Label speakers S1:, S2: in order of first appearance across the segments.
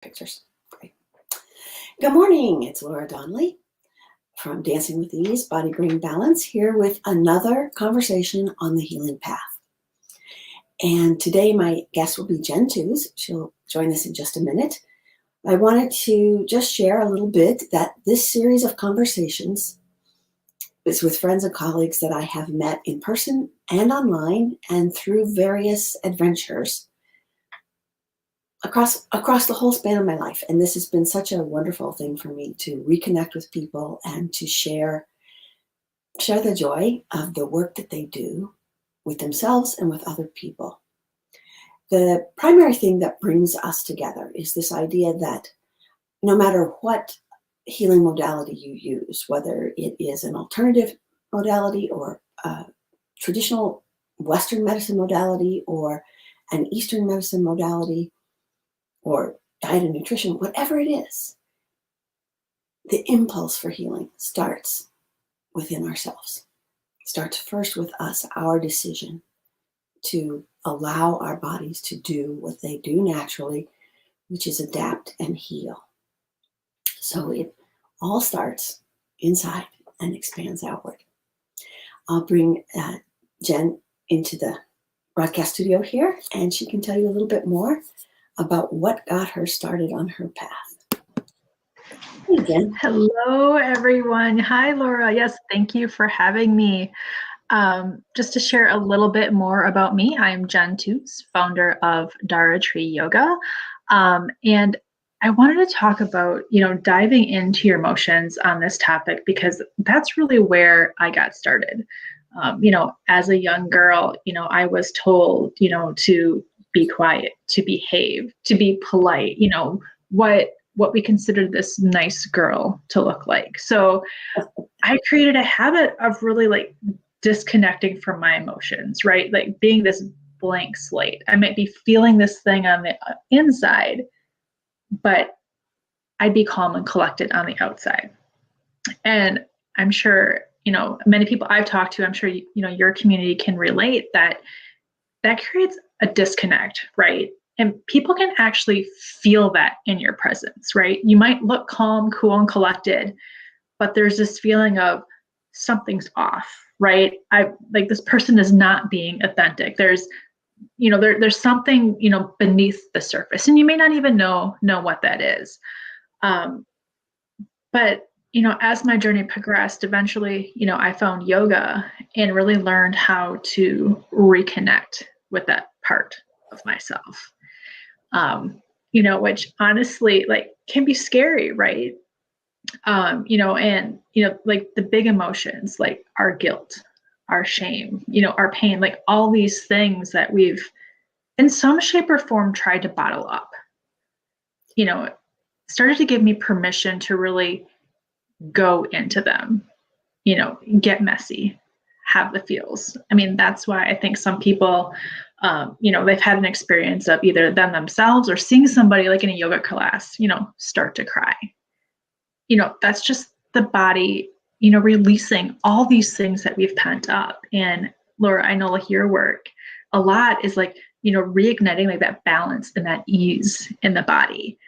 S1: Pictures. Great. Good morning. It's Laura Donnelly from Dancing with Ease, Body Brain Balance, here with another conversation on the healing path. And today my guest will be Jen Tews. She'll join us in just a minute. I wanted to just share a little bit that this series of conversations is with friends and colleagues that I have met in person and online and through various adventures across the whole span of my life. And this has been such a wonderful thing for me to reconnect with people and to share the joy of the work that they do with themselves and with other people. The primary thing that brings us together is this idea that no matter what healing modality you use, whether it is an alternative modality or a traditional Western medicine modality or an Eastern medicine modality, or diet and nutrition, whatever it is, the impulse for healing starts within ourselves. It starts first with us, our decision to allow our bodies to do what they do naturally, which is adapt and heal. So it all starts inside and expands outward. I'll bring Jen into the broadcast studio here, and she can tell you a little bit more about what got her started on her path. Hey, Jen.
S2: Hello, everyone. Hi, Laura. Yes, thank you for having me. Just to share a little bit more about me, I'm Jen Tews, founder of Dara Tree Yoga. And I wanted to talk about, diving into your emotions on this topic, because that's really where I got started. As a young girl, I was told, to be quiet, to behave, to be polite, what we considered this nice girl to look like. So I created a habit of really disconnecting from my emotions, right? Like being this blank slate. I might be feeling this thing on the inside, but I'd be calm and collected on the outside. And I'm sure, many people I've talked to, I'm sure, your community can relate that creates a disconnect, right? And people can actually feel that in your presence, right? You might look calm, cool, and collected, but there's this feeling of something's off, right? This person is not being authentic. There's, there's something, beneath the surface, and you may not even know what that is. But as my journey progressed, eventually, I found yoga and really learned how to reconnect with that part of myself, which honestly, can be scary, right? And the big emotions, like our guilt, our shame, our pain, all these things that we've in some shape or form tried to bottle up, started to give me permission to really go into them, get messy, have the feels. I mean, that's why I think some people, they've had an experience of either them themselves or seeing somebody like in a yoga class, start to cry. That's just the body, releasing all these things that we've pent up. And Laura, I know your work a lot is reigniting that balance and that ease in the body.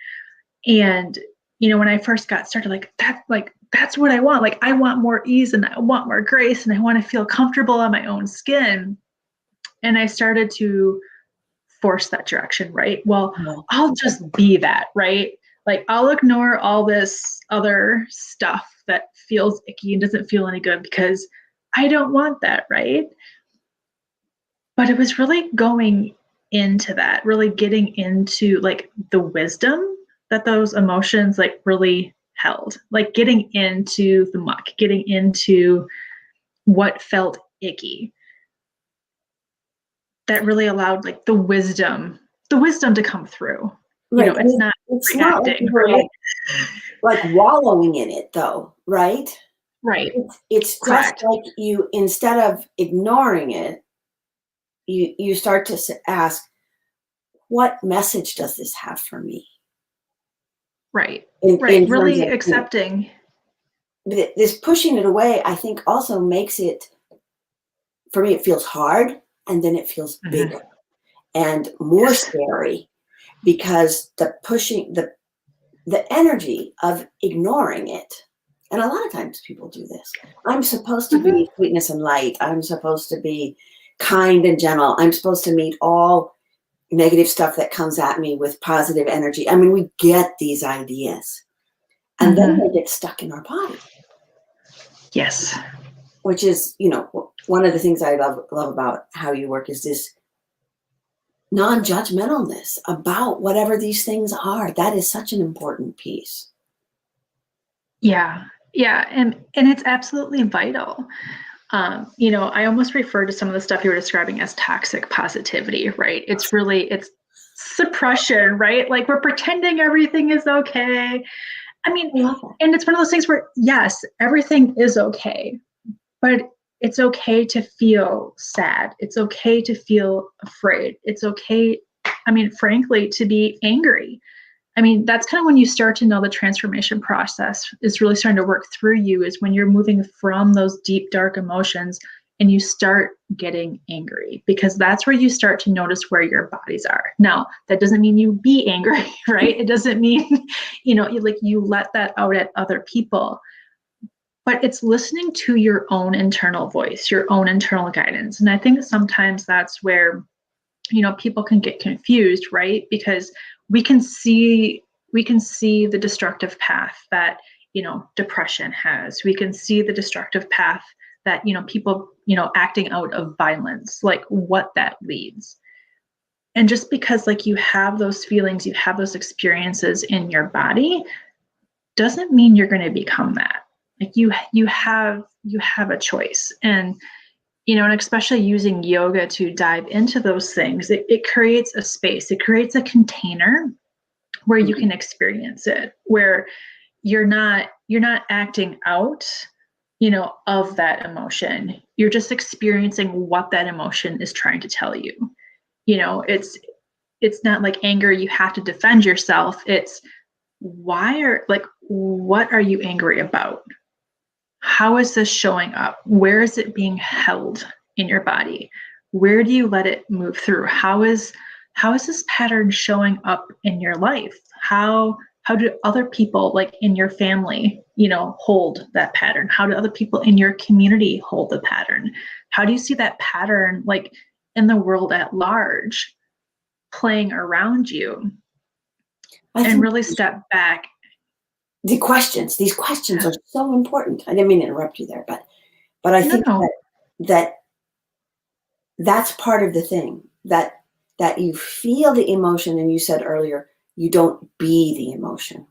S2: And, when I first got started, that's what I want. I want more ease and I want more grace and I want to feel comfortable on my own skin. And I started to force that direction, right? Well, I'll just be that, right? I'll ignore all this other stuff that feels icky and doesn't feel any good because I don't want that, right? But it was really going into that, really getting into the wisdom that those emotions really held, getting into the muck, getting into what felt icky. That really allowed the wisdom to come through.
S1: Right.
S2: It's not reacting, right?
S1: Wallowing in it though, right?
S2: Right.
S1: It's just you, instead of ignoring it, you start to ask, what message does this have for me?
S2: Right. In really accepting.
S1: This pushing it away, I think, also makes it, for me, it feels hard, and then it feels bigger and more scary, because the the energy of ignoring it. And a lot of times people do this. I'm supposed to
S2: Mhm.
S1: be sweetness and light. I'm supposed to be kind and gentle. I'm supposed to meet all negative stuff that comes at me with positive energy. I mean, we get these ideas and then
S2: Mhm.
S1: they get stuck in our body,
S2: Yes.
S1: which is, you know, one of the things I love about how you work is this non-judgmentalness about whatever these things are. That is such an important piece.
S2: Yeah. Yeah. And it's absolutely vital. I almost refer to some of the stuff you were describing as toxic positivity, right? It's suppression, right? Like we're pretending everything is okay. I mean,
S1: I love that.
S2: and it's one of those things where, yes, everything is okay, but it's okay to feel sad. It's okay to feel afraid. It's okay, I mean, frankly, to be angry. I mean, that's kind of when you start to know the transformation process is really starting to work through you, is when you're moving from those deep, dark emotions and you start getting angry, because that's where you start to notice where your bodies are. Now, that doesn't mean you be angry, right? It doesn't mean, you let that out at other people, but it's listening to your own internal voice, your own internal guidance. And I think sometimes that's where people can get confused, right? Because we can see the destructive path that depression has. We can see the destructive path that people acting out of violence, like what that leads. And just because like you have those feelings, you have those experiences in your body, doesn't mean you're going to become that. Like you have a choice. And especially using yoga to dive into those things, it creates a space, it creates a container where you
S1: Mhm.
S2: can experience it, where you're not acting out, of that emotion. You're just experiencing what that emotion is trying to tell you. It's not like anger, you have to defend yourself. It's what are you angry about? How is this showing up? Where is it being held in your body? Where do you let it move through? How is this pattern showing up in your life? How do other people, like in your family, hold that pattern? How do other people in your community hold the pattern? How do you see that pattern, like in the world at large, playing around you?
S1: I
S2: And
S1: think
S2: really step back.
S1: these questions are so important. I didn't mean to interrupt you there, but I
S2: No,
S1: think
S2: no.
S1: that that's part of the thing, that you feel the emotion, and you said earlier, you don't be the emotion.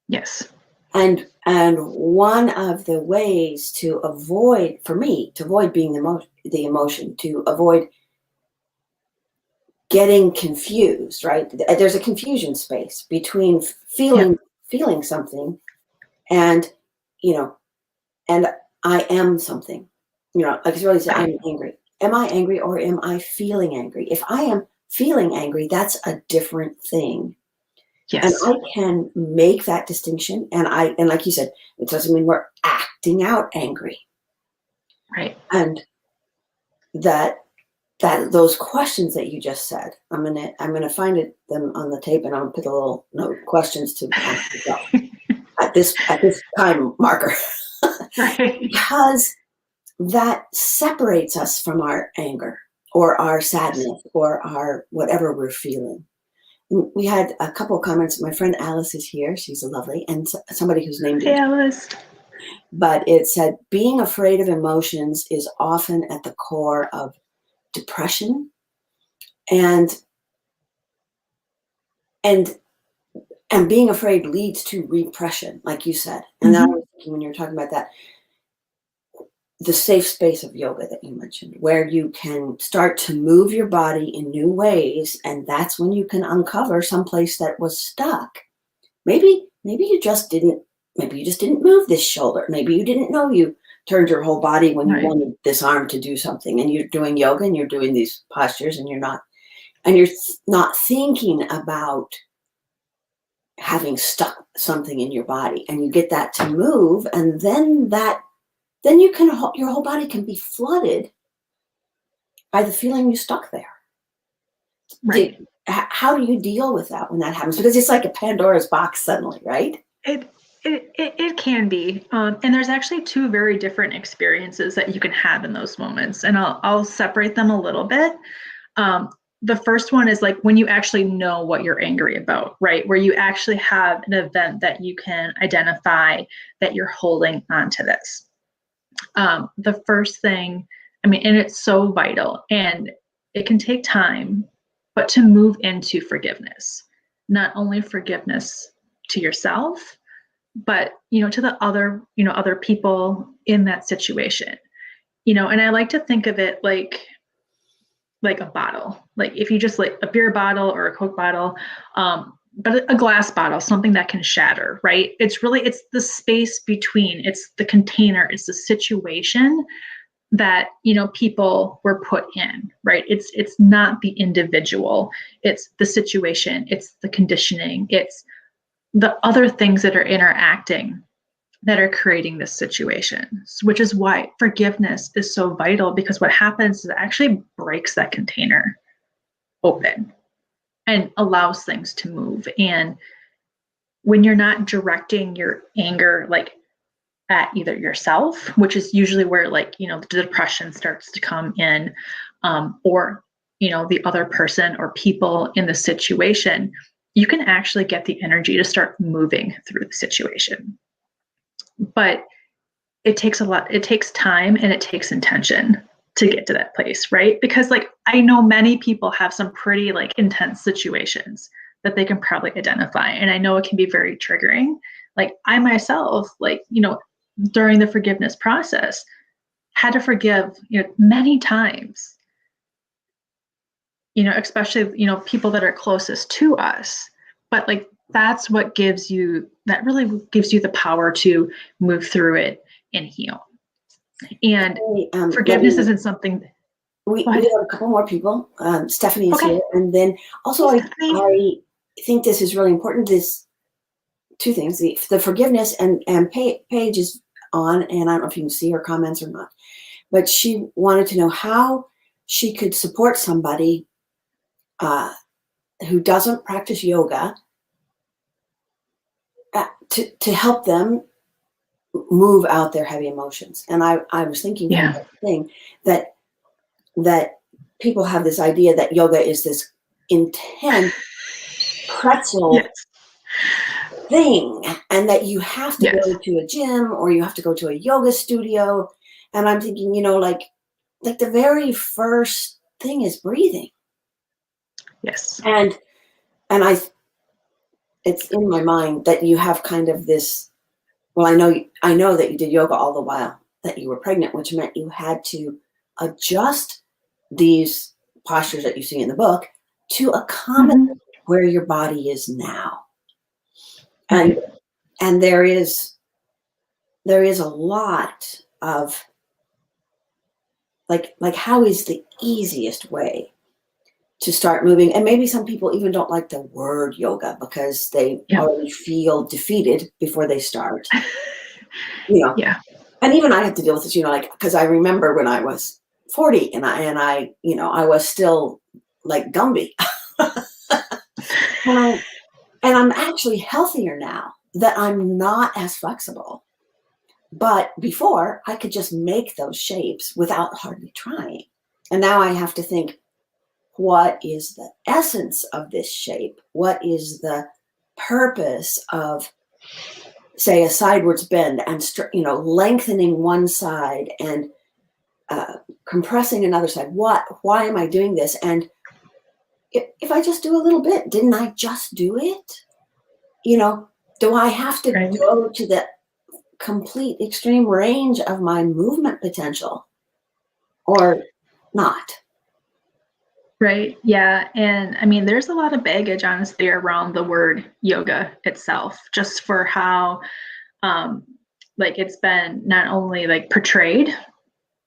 S2: Yes.
S1: And one of the ways to avoid, for me, to avoid being the emotion, to avoid getting confused, right? There's a confusion space between
S2: Yep.
S1: feeling something and, you know, and I am something. Like it's really say,
S2: Right.
S1: I'm angry. Am I angry or am I feeling angry? If I am feeling angry, that's a different thing. And
S2: Yes.
S1: I can make that distinction. And like you said, it doesn't mean we're acting out angry.
S2: Right.
S1: And that those questions that you just said, I'm gonna find them on the tape, and I'll put a little note, questions to ask yourself at this time marker.
S2: Right.
S1: Because that separates us from our anger or our
S2: Yes.
S1: sadness or our whatever we're feeling. And we had a couple of comments. My friend Alice is here. She's a lovely, and somebody who's named
S2: Hey,
S1: it.
S2: Alice.
S1: But it said, being afraid of emotions is often at the core of depression, and and and being afraid leads to repression, like you said. And then I
S2: Hmm.
S1: was thinking, when you were talking about that, the safe space of yoga that you mentioned, where you can start to move your body in new ways, and that's when you can uncover some place that was stuck. Maybe you just didn't move this shoulder. Maybe you didn't know you turned your whole body when you
S2: Right.
S1: wanted this arm to do something, and you're doing yoga and you're doing these postures, and you're not thinking about having stuck something in your body, and you get that to move, and then your whole body can be flooded by the feeling you stuck there.
S2: Right.
S1: how do you deal with that when that happens? Because it's like a Pandora's box suddenly, right?
S2: It can be, and there's actually two very different experiences that you can have in those moments, and I'll separate them a little bit. Um, the first one is like when you actually know what you're angry about, right? Where you actually have an event that you can identify that you're holding onto this. The first thing, I mean, and it's so vital, and it can take time, but to move into forgiveness, not only forgiveness to yourself, but to the other people in that situation. And I like to think of it like a bottle, like if you just like a beer bottle or a Coke bottle, but a glass bottle, something that can shatter, right? It's the space between, it's the container, it's the situation that people were put in, right? It's not the individual, it's the situation, it's the conditioning, it's the other things that are interacting that are creating this situation, which is why forgiveness is so vital, because what happens is it actually breaks that container open and allows things to move. And when you're not directing your anger like at either yourself, which is usually where the depression starts to come in, or the other person or people in the situation, you can actually get the energy to start moving through the situation. But it takes a lot, it takes time and it takes intention to get to that place, right? Because I know many people have some pretty intense situations that they can probably identify, and I know it can be very triggering. I myself, during the forgiveness process, had to forgive many times, especially people that are closest to us. But that's what really gives you the power to move through it and heal. And forgiveness isn't something.
S1: We have a couple more people. Stephanie is here. And then also, I think this is really important. This two things, the forgiveness, and Paige is on, and I don't know if you can see her comments or not, but she wanted to know how she could support somebody who doesn't practice yoga to help them move out their heavy emotions. And I was thinking from that thing that people have this idea that yoga is this intense pretzel thing, and that you have to go to a gym or you have to go to a yoga studio. And I'm thinking, like the very first thing is breathing.
S2: Yes.
S1: And it's in my mind that you have kind of this, well, I know that you did yoga all the while that you were pregnant, which meant you had to adjust these postures that you see in the book to accommodate where your body is now. And there is a lot of like how is the easiest way to start moving. And maybe some people even don't like the word yoga because they already feel defeated before they start. And even I have to deal with this, because I remember when I was 40 and I was still like Gumby. and I'm actually healthier now that I'm not as flexible. But before, I could just make those shapes without hardly trying. And now I have to think, what is the essence of this shape? What is the purpose of, say, a sidewards bend and lengthening one side and compressing another side? Why am I doing this? And if I just do a little bit, didn't I just do it? Do I have to go to the complete extreme range of my movement potential or not?
S2: Right. Yeah. And I mean, there's a lot of baggage, honestly, around the word yoga itself, just for how, it's been not only portrayed,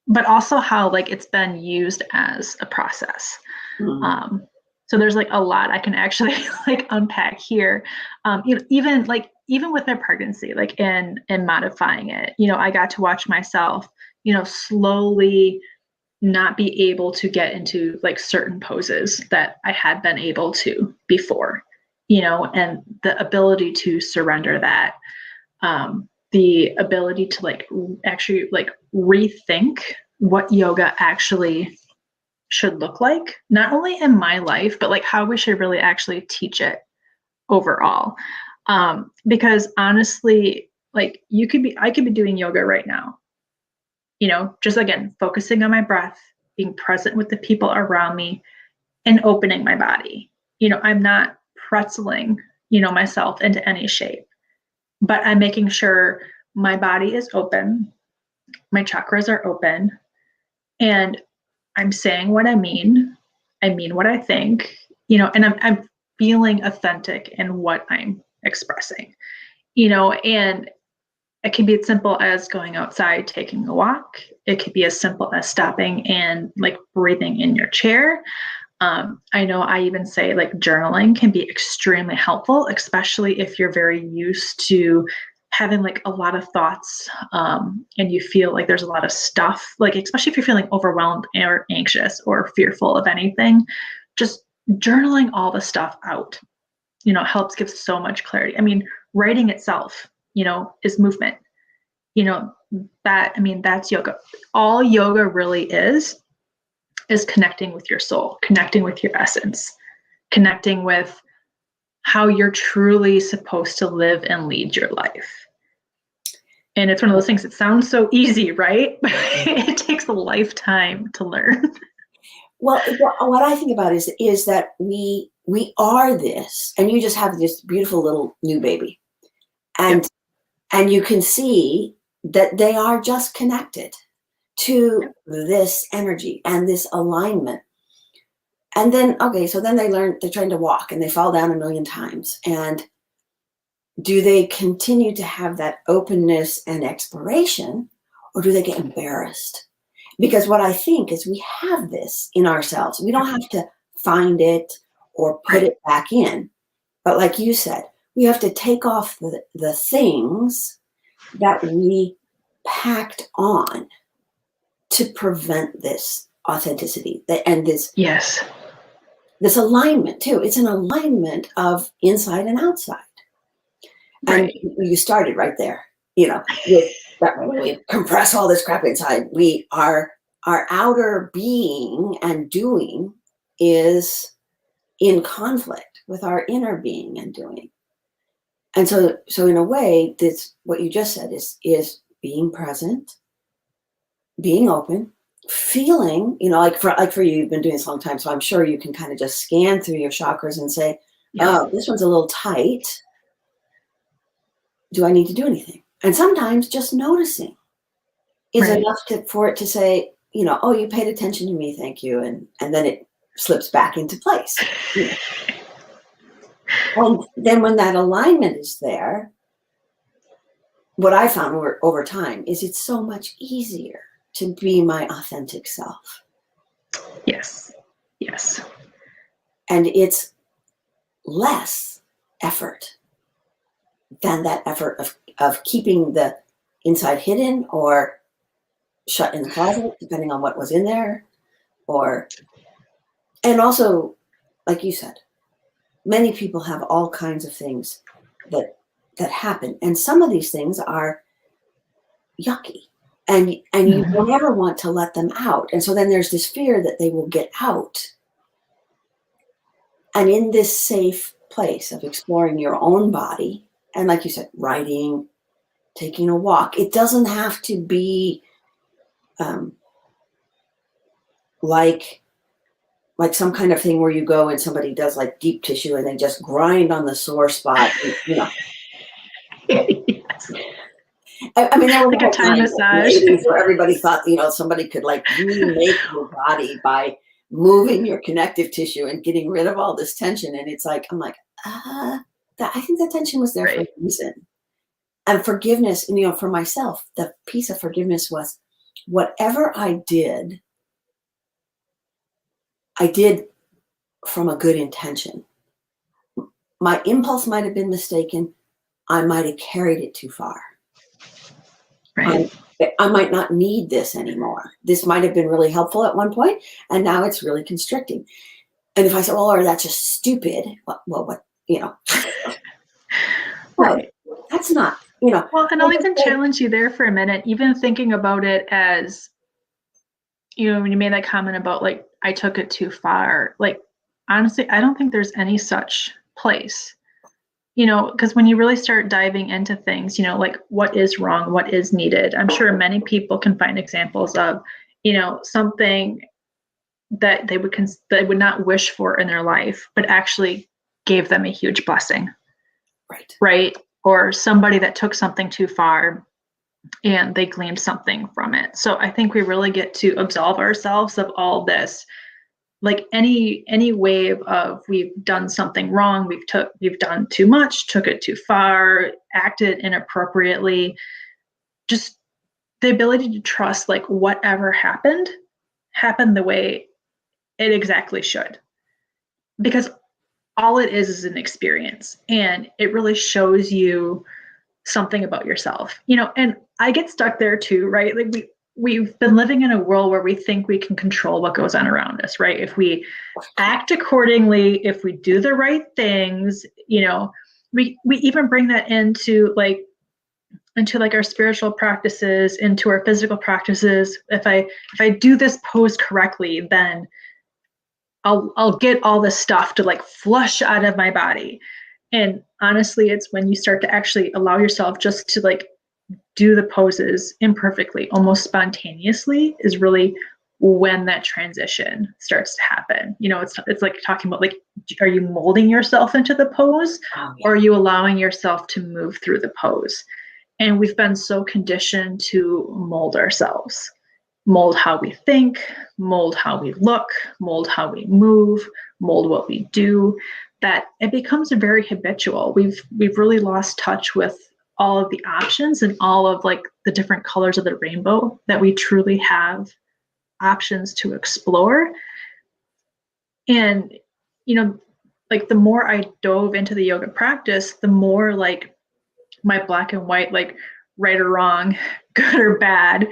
S2: but also how it's been used as a process. So there's a lot I can actually unpack here. Even with my pregnancy, and modifying it, I got to watch myself, slowly not be able to get into like certain poses that I had been able to before, and the ability to surrender that, the ability to like actually like rethink what yoga actually should look like, not only in my life, but like how we should really actually teach it overall. Because honestly, like I could be doing yoga right now, just again, focusing on my breath, being present with the people around me, and opening my body. I'm not pretzeling, myself into any shape, but I'm making sure my body is open, my chakras are open, and I'm saying what I mean what I think, and I'm feeling authentic in what I'm expressing, and it can be as simple as going outside, taking a walk. It could be as simple as stopping and like breathing in your chair. I know I even say like journaling can be extremely helpful, especially if you're very used to having like a lot of thoughts, and you feel like there's a lot of stuff, like especially if you're feeling overwhelmed or anxious or fearful of anything, just journaling all the stuff out, helps give so much clarity. I mean, writing itself, is movement, you know, that's yoga. All yoga really is connecting with your soul, connecting with your essence, connecting with how you're truly supposed to live and lead your life. And it's one of those things that sounds so easy, right? But it takes a lifetime to learn.
S1: Well, what I think about is that we are this, and you just have this beautiful little new baby, and
S2: Yep.
S1: and you can see that they are just connected to this energy and this alignment. And then, okay, so then they're trying to walk and they fall down a million times. And do they continue to have that openness and exploration, or do they get embarrassed? Because what I think is we have this in ourselves. We don't have to find it or put
S2: Right.
S1: it back in. But like you said, we have to take off the things that we packed on to prevent this authenticity and
S2: Yes.
S1: this alignment too. It's an alignment of inside and outside. And
S2: Right.
S1: you started right there, with that when we compress all this crap inside, our outer being and doing is in conflict with our inner being and doing. And so in a way, this what you just said is being present, being open, feeling, like for you, you've been doing this a long time, so I'm sure you can kind of just scan through your chakras and say,
S2: Yep.
S1: oh, this one's a little tight. Do I need to do anything? And sometimes just noticing is
S2: Right.
S1: enough for it to say, oh, you paid attention to me, thank you. And then it slips back into place. And then when that alignment is there, what I found over time is it's so much easier to be my authentic self.
S2: Yes. Yes.
S1: And it's less effort than that effort of keeping the inside hidden or shut in the closet, depending on what was in there. And also, like you said, many people have all kinds of things that happen. And some of these things are yucky. And you
S2: Mhm.
S1: don't ever want to let them out. And so then there's this fear that they will get out. And in this safe place of exploring your own body, and like you said, writing, taking a walk, it doesn't have to be um, like some kind of thing where you go and somebody does like deep tissue and they just grind on the sore spot.
S2: Yes.
S1: I mean, there was a
S2: Like a
S1: whole
S2: Thai
S1: time in the
S2: massage.
S1: 80s where everybody thought, somebody could like remake your body by moving your connective tissue and getting rid of all this tension. And it's like, I'm like, I think that tension was there for a
S2: Right.
S1: reason. And forgiveness, for myself, the piece of forgiveness was whatever I did from a good intention. My impulse might have been mistaken. I might have carried it too far.
S2: Right.
S1: I might not need this anymore. This might have been really helpful at one point, and now it's really constricting. And if I say, well, or that's just stupid, well, what, well,
S2: Right.
S1: that's not,
S2: Well, and I'll even challenge you there for a minute, even thinking about it as, when you made that comment about like, I took it too far, like, honestly, I don't think there's any such place, because when you really start diving into things, like what is wrong, what is needed, I'm sure many people can find examples of, something that they would not wish for in their life, but actually gave them a huge blessing. Right. Or somebody that took something too far and they gleaned something from it. So I think we really get to absolve ourselves of all this, like any wave of we've done something wrong, we've done too much, took it too far, acted inappropriately. Just the ability to trust, like, whatever happened the way it exactly should, because all it is an experience, and it really shows you something about yourself, and I get stuck there too, right? Like we've been living in a world where we think we can control what goes on around us, right? If we act accordingly, if we do the right things, we even bring that into like our spiritual practices, into our physical practices. If I do this pose correctly, then I'll get all this stuff to like flush out of my body. And honestly, it's when you start to actually allow yourself just to like do the poses imperfectly, almost spontaneously, is really when that transition starts to happen. It's like talking about, like, are you molding yourself into the pose, or are you allowing yourself to move through the pose? And we've been so conditioned to mold ourselves, mold how we think, mold how we look, mold how we move, mold what we do, that it becomes very habitual. We've really lost touch with all of the options and all of like the different colors of the rainbow, that we truly have options to explore. And like the more I dove into the yoga practice, the more like my black and white, like right or wrong, good or bad,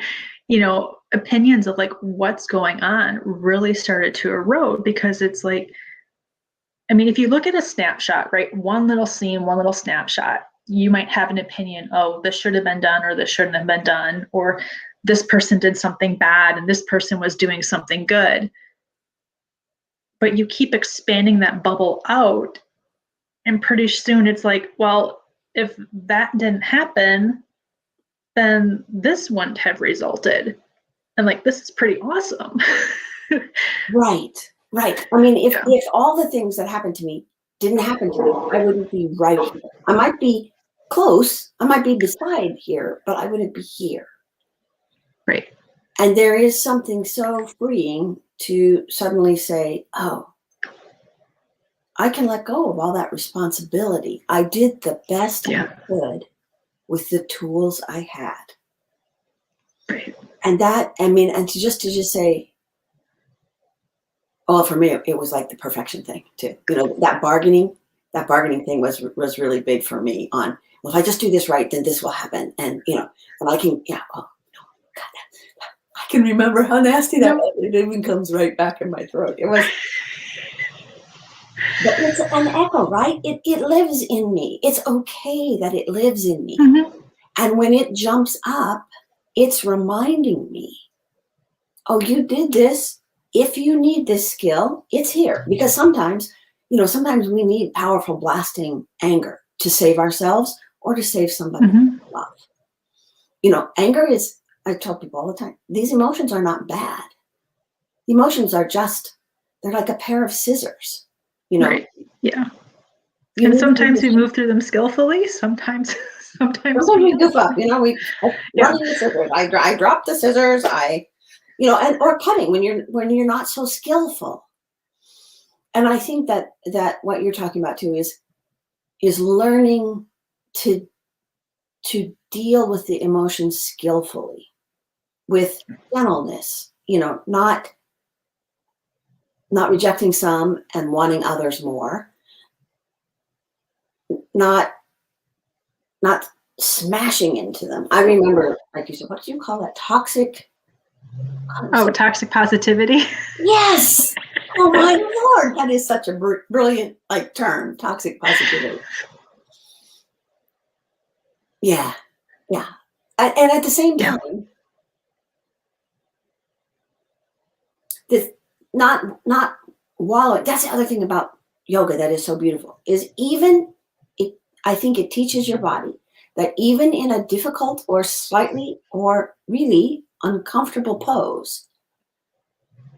S2: opinions of like what's going on really started to erode. Because it's like, I mean, if you look at a snapshot, right, one little scene, one little snapshot, you might have an opinion, oh, this should have been done, or this shouldn't have been done, or this person did something bad and this person was doing something good. But you keep expanding that bubble out, and pretty soon it's like, well, if that didn't happen, then this wouldn't have resulted. And like, this is pretty awesome.
S1: Right. I mean, if all the things that happened to me didn't happen to me, I wouldn't be right here. I might be close, I might be beside here, but I wouldn't be here.
S2: Right.
S1: And there is something so freeing to suddenly say, oh, I can let go of all that responsibility. I did the best I could with the tools I had.
S2: Right.
S1: And that, I mean, and to just say, well, for me, it was like the perfection thing too. That bargaining thing was really big for me on, well, if I just do this right, then this will happen. And, and I can, oh, no, God, I can remember how nasty that was. It even comes right back in my throat. It was, but it's an echo, right? It lives in me. It's okay that it lives in me.
S2: Mm-hmm.
S1: And when it jumps up, it's reminding me, oh, you did this. If you need this skill, it's here. Because sometimes we need powerful blasting anger to save ourselves or to save somebody we love. Anger is, I tell people all the time, these emotions are not bad. Emotions are just, they're like a pair of scissors,
S2: Right. Yeah. And sometimes we move through them skillfully. Sometimes we
S1: goof up, running the scissors. I drop the scissors. And or cutting when you're not so skillful. And I think that what you're talking about too is learning to deal with the emotions skillfully, with gentleness, not rejecting some and wanting others more, not smashing into them. I remember, like you said, what do you call that? Toxic.
S2: Oh, toxic positivity.
S1: Yes. Oh my Lord, that is such a brilliant like term, toxic positivity. Yeah, yeah. And at the same
S2: Yeah.
S1: time, this not wallowing. That's the other thing about yoga that is so beautiful is even it. I think it teaches your body that even in a difficult or slightly or really uncomfortable pose,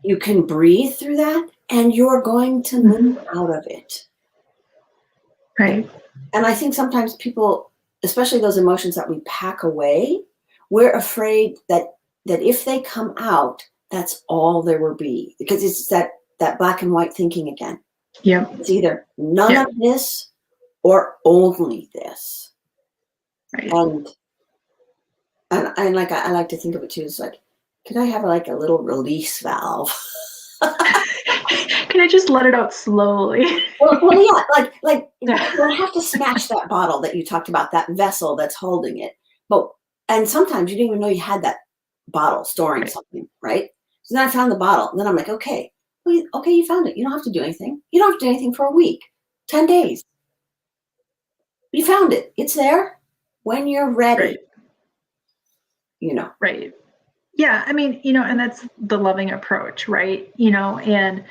S1: you can breathe through that, and you're going to move out of it.
S2: Right.
S1: And I think sometimes people, especially those emotions that we pack away, we're afraid that if they come out, that's all there will be. Because it's that black and white thinking again.
S2: Yep.
S1: It's either none
S2: Yep.
S1: of this or only this.
S2: Right.
S1: And like I like to think of it too as like, could I have like a little release valve?
S2: Can I just let it out slowly?
S1: Well, yeah, like you don't have to smash that bottle that you talked about, that vessel that's holding it. But and sometimes you didn't even know you had that bottle storing
S2: Right.
S1: something, right? So then I found the bottle, and then I'm like, okay, well, okay, you found it. You don't have to do anything. You don't have to do anything for a week, 10 days. You found it. It's there. When you're ready,
S2: Right.
S1: you know.
S2: Right. Yeah. I mean, and that's the loving approach, right? And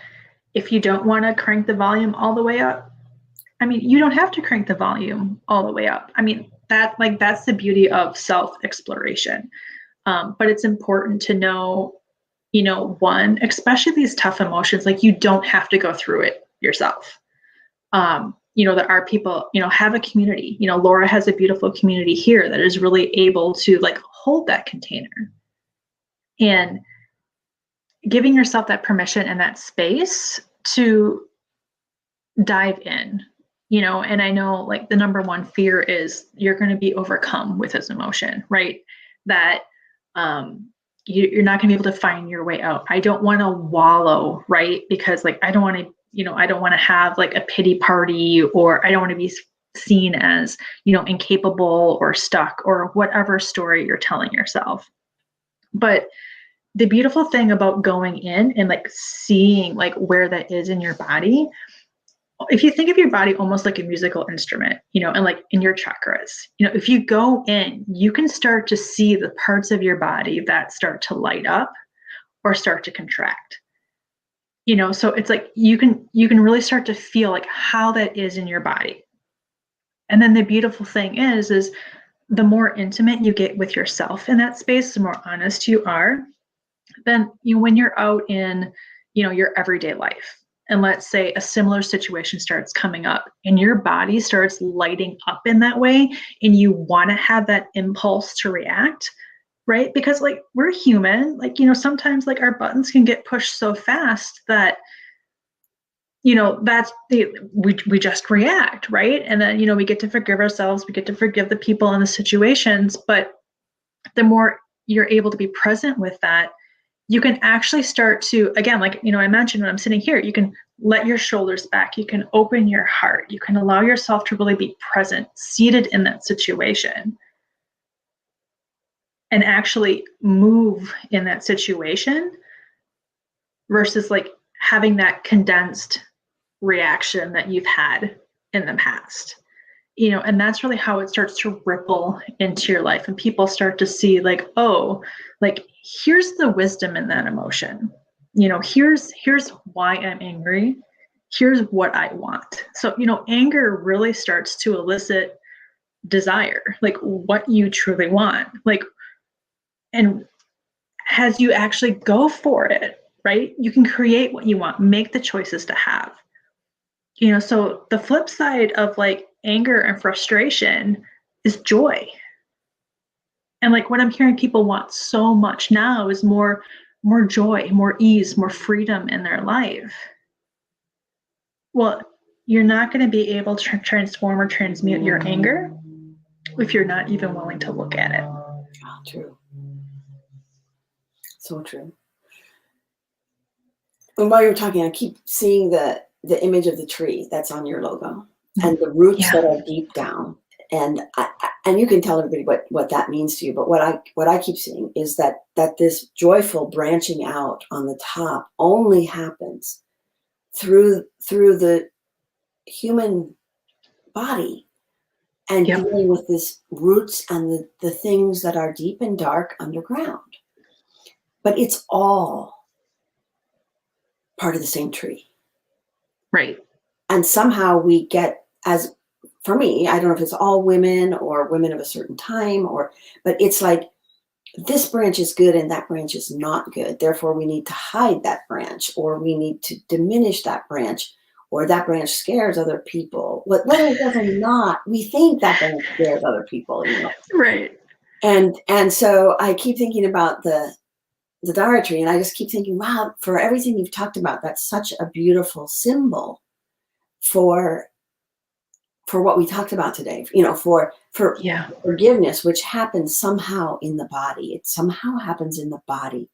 S2: if you don't want to crank the volume all the way up, I mean, you don't have to crank the volume all the way up. I mean, that's the beauty of self-exploration. But it's important to know, one, especially these tough emotions, like you don't have to go through it yourself. There are people, have a community. Laura has a beautiful community here that is really able to like hold that container and giving yourself that permission and that space to dive in. And I know like the number one fear is you're going to be overcome with this emotion, right? That you're not going to be able to find your way out. I don't want to wallow, right? Because like I don't want to, I don't want to have like a pity party, or I don't want to be seen as, incapable or stuck or whatever story you're telling yourself. But the beautiful thing about going in and like seeing like where that is in your body, if you think of your body almost like a musical instrument, and like in your chakras, if you go in, you can start to see the parts of your body that start to light up or start to contract. So it's like you can really start to feel like how that is in your body. And then the beautiful thing is the more intimate you get with yourself in that space, the more honest you are, then when you're out in your everyday life, and let's say a similar situation starts coming up and your body starts lighting up in that way, and you want to have that impulse to react, right? Because like we're human, like sometimes like our buttons can get pushed so fast that that's we just react, right? And then we get to forgive ourselves, we get to forgive the people and the situations, but the more you're able to be present with that, you can actually start to, again, like, I mentioned when I'm sitting here, you can let your shoulders back. You can open your heart. You can allow yourself to really be present, seated in that situation, and actually move in that situation versus like having that condensed reaction that you've had in the past. And that's really how it starts to ripple into your life, and people start to see like, oh, like here's the wisdom in that emotion. Here's why I'm angry. Here's what I want. So anger really starts to elicit desire, like what you truly want, like, and as you actually go for it, right, you can create what you want, make the choices to have. So the flip side of like anger and frustration is joy. And like what I'm hearing people want so much now is more joy, more ease, more freedom in their life. Well, you're not going to be able to transform or transmute your anger if you're not even willing to look at it.
S1: Oh, true. So true. And while you're talking, I keep seeing the image of the tree that's on your logo, and the roots that are deep down. And and you can tell everybody what that means to you, but what I keep seeing is that this joyful branching out on the top only happens through the human body, and
S2: Yep.
S1: dealing with this roots and the things that are deep and dark underground. But it's all part of the same tree.
S2: Right.
S1: And somehow we get, as for me, I don't know if it's all women or women of a certain time, but it's like this branch is good and that branch is not good. Therefore, we need to hide that branch, or we need to diminish that branch, or that branch scares other people. Whether it does or not, we think that branch scares other people,
S2: Right.
S1: And so I keep thinking about the Dara tree, and I just keep thinking, wow, for everything you've talked about, that's such a beautiful symbol for what we talked about today, for
S2: Yeah.
S1: forgiveness, which happens somehow in the body. It somehow happens in the body.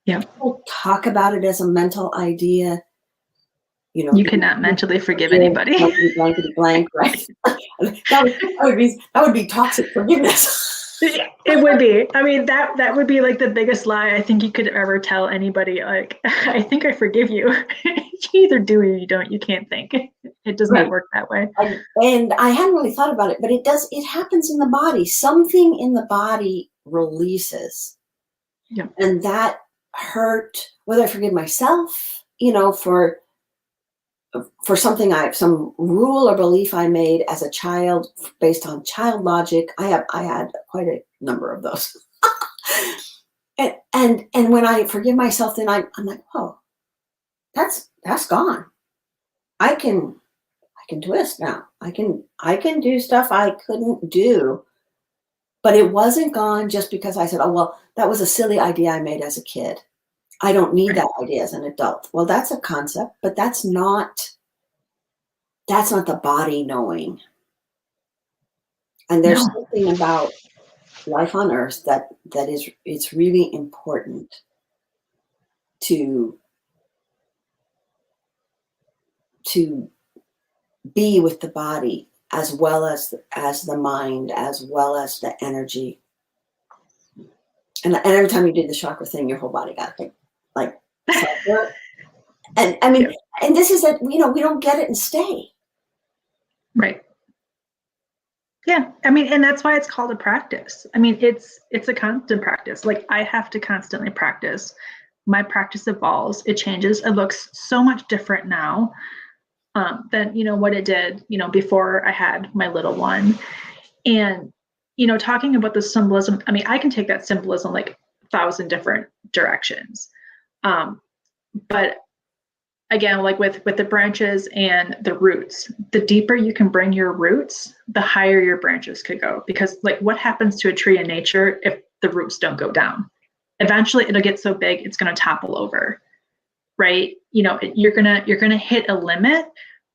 S2: Yeah.
S1: People talk about it as a mental idea,
S2: You cannot mentally forgive anybody.
S1: blankety blank, right? that would be toxic forgiveness.
S2: It would be. I mean, that would be like the biggest lie I think you could ever tell anybody. Like, I think I forgive you. You either do or you don't. You can't think. It does not
S1: Right.
S2: work that way.
S1: And I hadn't really thought about it, but it does. It happens in the body. Something in the body releases,
S2: Yeah.
S1: and that hurt. Whether I forgive myself, for something some rule or belief I made as a child based on child logic. I had quite a number of those. and when I forgive myself, then I'm like, oh, that's gone. I can twist now. I can do stuff I couldn't do. But it wasn't gone just because I said, oh, well, that was a silly idea I made as a kid. I don't need
S2: Right.
S1: that idea as an adult. Well, that's a concept, but that's not the body knowing. And there's
S2: No.
S1: something about life on earth that is, it's really important to be with the body as well as the mind, as well as the energy. And every time you did the chakra thing, your whole body got like and I mean,
S2: Yeah.
S1: and this is that, we don't get it and stay.
S2: Right. Yeah. I mean, and that's why it's called a practice. I mean, it's a constant practice. Like, I have to constantly practice. My practice evolves. It changes. It looks so much different now than what it did before I had my little one. And talking about the symbolism, I mean, I can take that symbolism like 1,000 different directions. But again, like with the branches and the roots, the deeper you can bring your roots, the higher your branches could go. Because like, what happens to a tree in nature if the roots don't go down? Eventually it'll get so big it's going to topple over, right? You're gonna hit a limit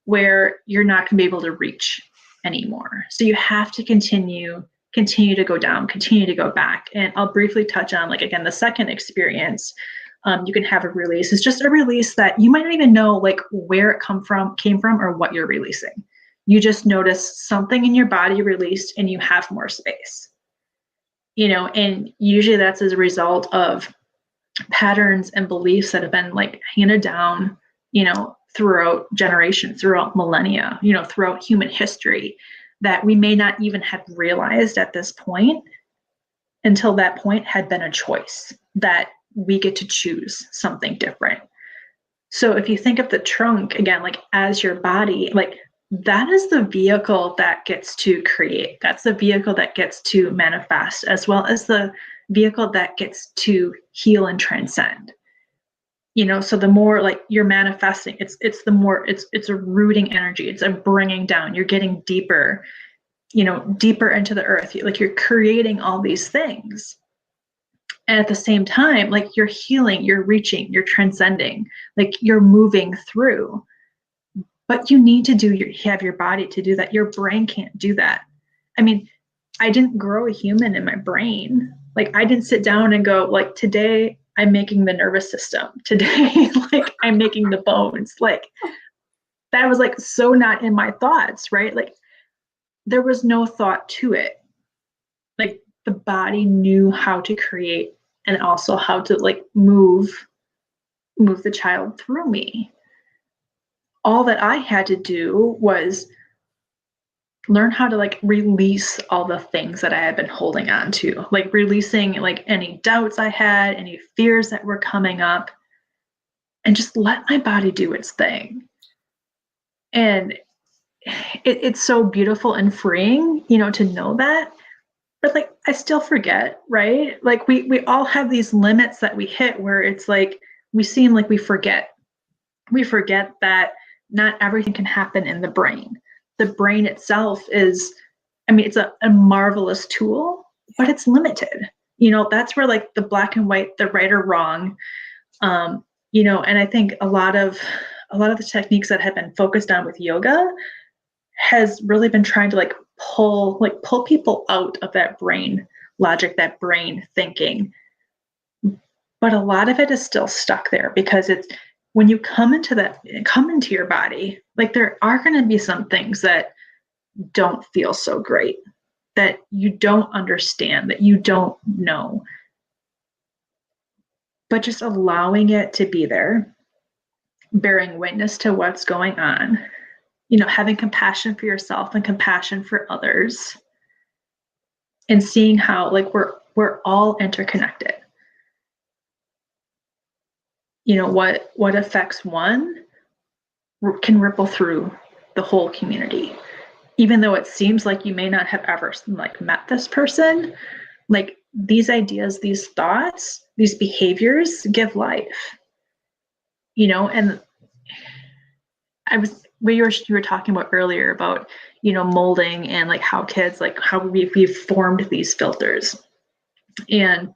S2: where you're not going to be able to reach anymore. So you have to continue to go down, continue to go back. And I'll briefly touch on, like, again, the second experience. You can have a release. It's just a release that you might not even know like where it came from or what you're releasing. You just notice something in your body released and you have more space. And usually that's as a result of patterns and beliefs that have been like handed down, throughout generations, throughout millennia, throughout human history, that we may not even have realized at this point until that point had been a choice that we get to choose something different. So if you think of the trunk again, like as your body, like that is the vehicle that gets to create. That's the vehicle that gets to manifest, as well as the vehicle that gets to heal and transcend. So the more like you're manifesting, it's a rooting energy. It's a bringing down. You're getting deeper, deeper into the earth. Like, you're creating all these things. And at the same time, like, you're healing, you're reaching, you're transcending, like you're moving through. But you need to have your body to do that. Your brain can't do that. I mean, I didn't grow a human in my brain. Like, I didn't sit down and go, like, today I'm making the nervous system. Today, like, I'm making the bones. Like, that was like so not in my thoughts, right? Like, there was no thought to it. Like the body knew how to create and also how to like move the child through me. All that I had to do was learn how to like release all the things that I had been holding on to, like releasing like any doubts I had, any fears that were coming up, and just let my body do its thing. And it's so beautiful and freeing, you know, to know that. But like I still forget, right? Like we all have these limits that we hit where it's like we seem like we forget. We forget that not everything can happen in the brain. The brain itself is, I mean, it's a marvelous tool, but it's limited. You know, that's where like the black and white, the right or wrong, you know, and I think a lot of the techniques that have been focused on with yoga has really been trying to like pull people out of that brain logic, that brain thinking. But a lot of it is still stuck there because it's when you come into your body, like there are going to be some things that don't feel so great, that you don't understand, that you don't know. But just allowing it to be there, bearing witness to what's going on, you know, having compassion for yourself and compassion for others, and seeing how like we're all interconnected. You know, what affects one can ripple through the whole community. Even though it seems like you may not have ever like met this person, like these ideas, these thoughts, these behaviors give life. You know, and you were talking about earlier about, you know, molding and like how kids, like how we've formed these filters. And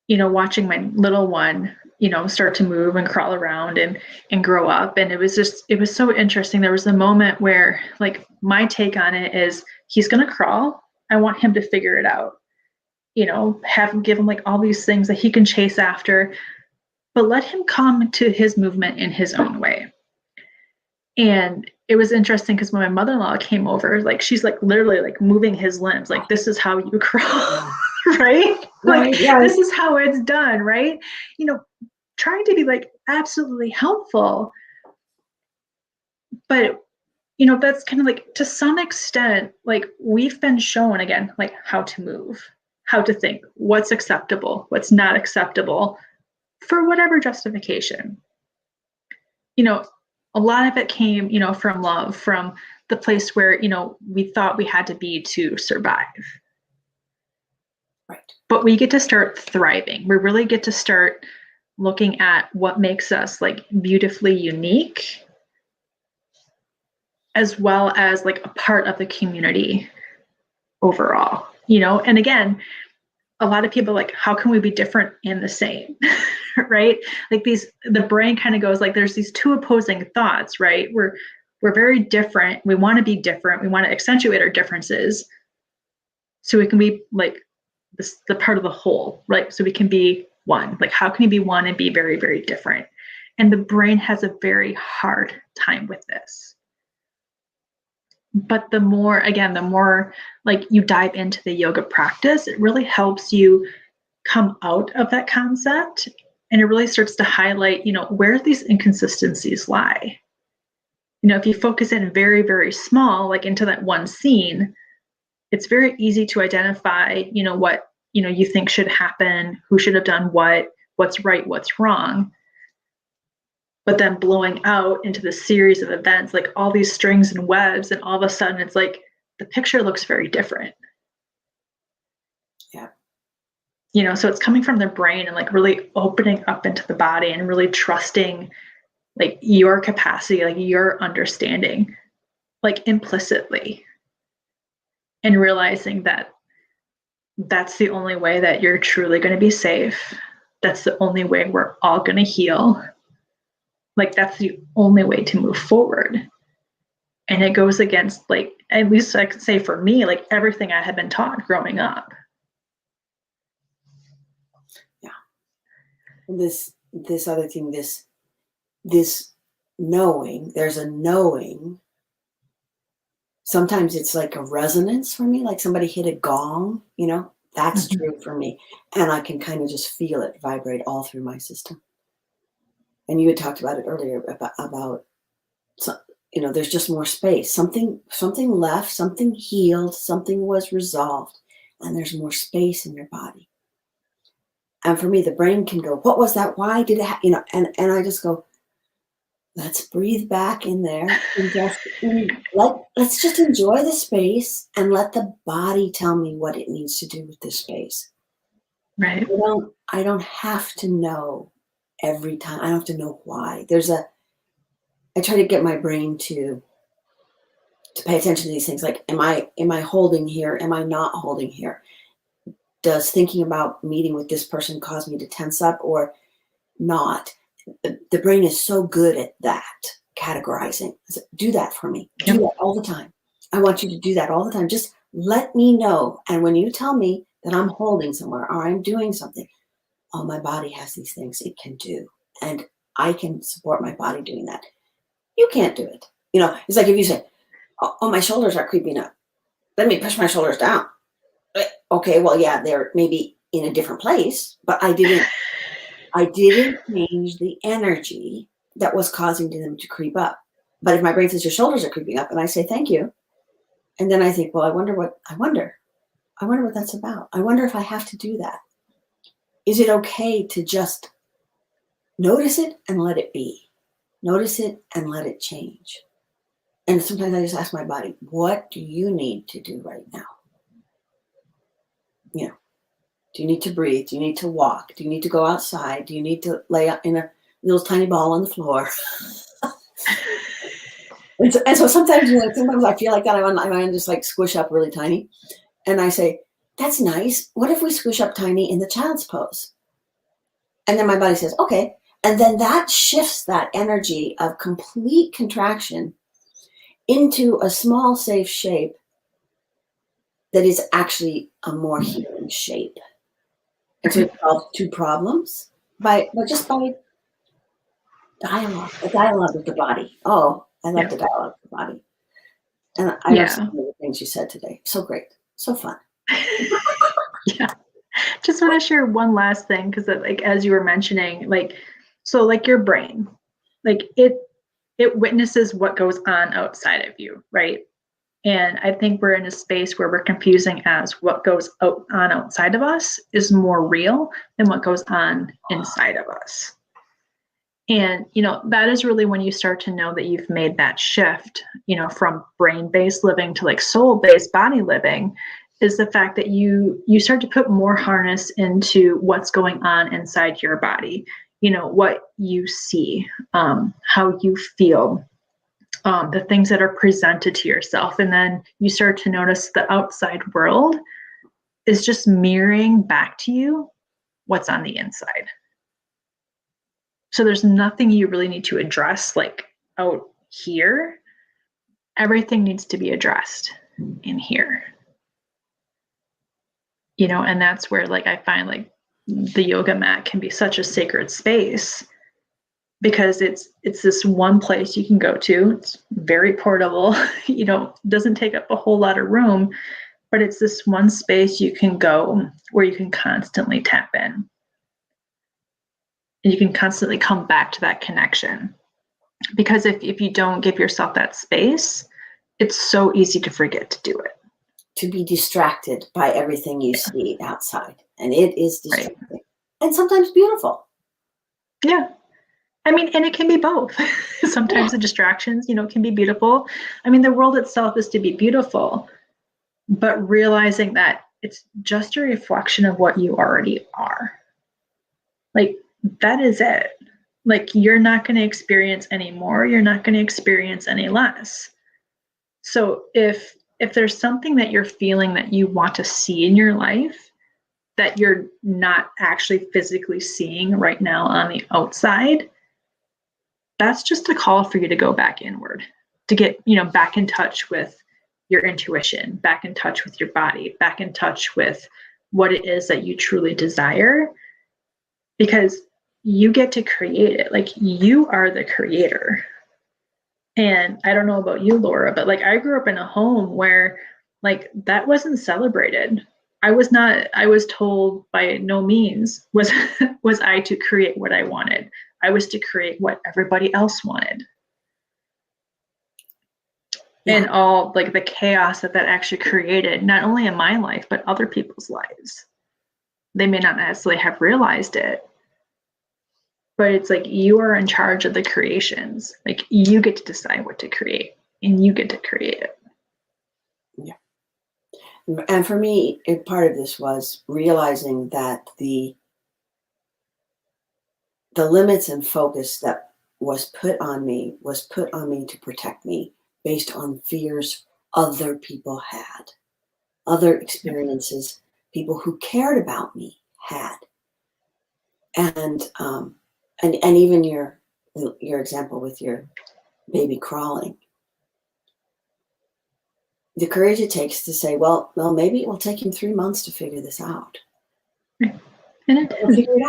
S2: you know, watching my little one, you know, start to move and crawl around and grow up. And it was so interesting. There was a moment where like my take on it is he's gonna crawl. I want him to figure it out. You know, give him like all these things that he can chase after, but let him come to his movement in his own way. And it was interesting because when my mother-in-law came over, like she's like literally like moving his limbs, like this is how you crawl, right? Like this is how it's done, right? You know, trying to be like absolutely helpful, but you know, that's kind of like to some extent, like we've been shown again, like how to move, how to think, what's acceptable, what's not acceptable, for whatever justification. You know, a lot of it came, you know, from love, from the place where, you know, we thought we had to be to survive.
S1: Right.
S2: But we get to start thriving. We really get to start looking at what makes us like beautifully unique, as well as like a part of the community overall, you know? And again, a lot of people like, how can we be different and the same? Right? Like the brain kind of goes like, there's these two opposing thoughts, right? We're very different. We want to be different. We want to accentuate our differences so we can be like the part of the whole, right? So we can be one. Like, how can you be one and be very, very different? And the brain has a very hard time with this. But the more like you dive into the yoga practice, it really helps you come out of that concept, and it really starts to highlight, you know, where these inconsistencies lie. You know, if you focus in very, very small, like into that one scene, it's very easy to identify, you know, what, you know, you think should happen, who should have done what's right, what's wrong. But then blowing out into the series of events, like all these strings and webs, and all of a sudden it's like the picture looks very different.
S1: Yeah.
S2: You know, so it's coming from the brain and like really opening up into the body and really trusting like your capacity, like your understanding, like implicitly, and realizing that that's the only way that you're truly going to be safe. That's the only way we're all going to heal. Like that's the only way to move forward. And it goes against, like, at least I could say for me, like everything I had been taught growing up.
S1: Yeah. And this other thing, this knowing, there's a knowing Sometimes it's like a resonance for me, like somebody hit a gong, that's
S2: Mhm.
S1: true for me. And I can kind of just feel it vibrate all through my system. And you had talked about it earlier about so, there's just more space. Something left, something healed, something was resolved, and there's more space in your body. And for me, the brain can go, "What was that? Why did it?" And I just go, "Let's breathe back in there and let's just enjoy the space and let the body tell me what it needs to do with this space."
S2: Right.
S1: I don't have to know every time. I don't have to know why. I try to get my brain to pay attention to these things. Like, am I holding here? Am I not holding here? Does thinking about meeting with this person cause me to tense up or not? The brain is so good at that, categorizing. Do that for me. Do
S2: Yep.
S1: that all the time. I want you to do that all the time. Just let me know. And when you tell me that I'm holding somewhere or I'm doing something, oh, my body has these things it can do. And I can support my body doing that. You can't do it. It's like if you say, oh, my shoulders are creeping up. Let me push my shoulders down. Okay, well, yeah, they're maybe in a different place, but I didn't change the energy that was causing them to creep up. But if my brain says your shoulders are creeping up and I say thank you, and then I think, well, I wonder what that's about. I wonder if I have to do that. Is it okay to just notice it and let it be? Notice it and let it change. And sometimes I just ask my body, what do you need to do right now? You know, do you need to breathe? Do you need to walk? Do you need to go outside? Do you need to lay up in a little tiny ball on the floor? And so sometimes I feel like that. I want to just like squish up really tiny. And I say, that's nice. What if we squish up tiny in the child's pose? And then my body says, okay. And then that shifts that energy of complete contraction into a small, safe shape that is actually a more healing shape. And so
S2: Right.
S1: it solves two problems just by dialogue, a dialogue with the body. Oh, I love
S2: Yeah.
S1: the dialogue with the body. And I love some
S2: Yeah.
S1: of the things you said today. So great. So fun.
S2: Yeah. Just want to share one last thing because like as you were mentioning, so like your brain, like it witnesses what goes on outside of you, right? And I think we're in a space where we're confusing as what goes on outside of us is more real than what goes on inside of us. And, that is really when you start to know that you've made that shift, from brain-based living to like soul-based body living, is the fact that you start to put more harness into what's going on inside your body, what you see, how you feel, the things that are presented to yourself. And then you start to notice the outside world is just mirroring back to you what's on the inside. So there's nothing you really need to address like out here. Everything needs to be addressed in here. And that's where like I find like the yoga mat can be such a sacred space because it's this one place you can go to. It's very portable, doesn't take up a whole lot of room, but it's this one space you can go where you can constantly tap in. And you can constantly come back to that connection. Because if you don't give yourself that space, it's so easy to forget to do it.
S1: To be distracted by everything you see outside. And it is
S2: Right.
S1: distracting. And sometimes beautiful.
S2: Yeah. I mean, and it can be both. Sometimes the distractions, can be beautiful. I mean, the world itself is to be beautiful, but realizing that it's just a reflection of what you already are. Like, that is it. Like, you're not going to experience any more. You're not going to experience any less. So if there's something that you're feeling that you want to see in your life that you're not actually physically seeing right now on the outside, that's just a call for you to go back inward, to get, back in touch with your intuition, back in touch with your body, back in touch with what it is that you truly desire, because you get to create it. Like, you are the creator. And I don't know about you, Laura, but like I grew up in a home where like that wasn't celebrated. I was told by no means was was I to create what I wanted. I was to create what everybody else wanted.
S1: Yeah.
S2: And all like the chaos that that actually created, not only in my life, but other people's lives. They may not necessarily have realized it, but it's like you are in charge of the creations. Like you get to decide what to create and you get to create it.
S1: Yeah. And for me, part of this was realizing that the limits and focus that was put on me to protect me based on fears other people had, other experiences people who cared about me had. And even your example with your baby crawling, the courage it takes to say, well, maybe it will take him 3 months to figure this out.
S2: And it
S1: We'll figure it